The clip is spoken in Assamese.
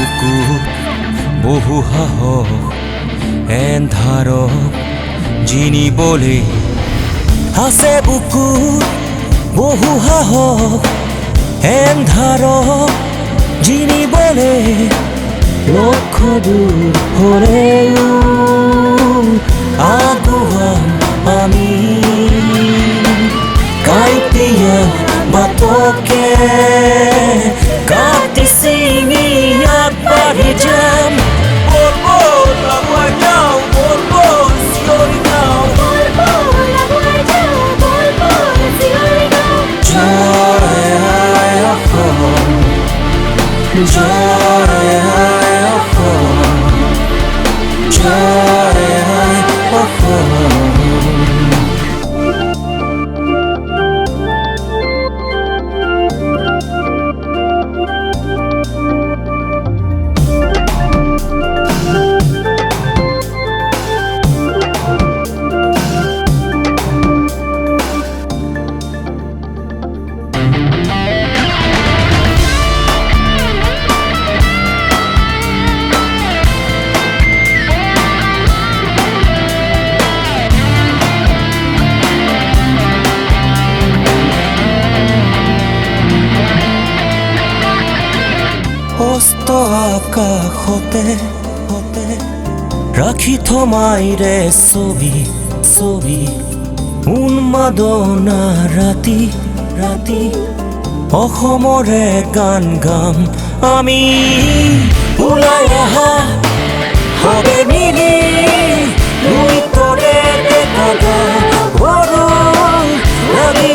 বুকুত বহু সাহস এন্ধাৰক জিনিবলৈ আছে বুকুত বহু সাহস এন্ধাৰক জিনিবলৈ লক্ষ্য দূৰ হ'লেও আগুৱাম আমি কাইটিয়া বাটকে কাটি ছিঙি আগবাঢ়ি যাম বল বল আগুৱাই যাওঁ বল বল চিঞৰি গাওঁ জয় আই অসম জয় আই অসম জয় আই অসম অস্ত আকাশতে ৰাখি থমাইৰে ছবি ছবি উন্মাদনা ৰাতি ৰাতি অসমৰে গান গাম আমি ওলাই অহা হবে মিলি দুই তৰে দেখা গৰু লাগি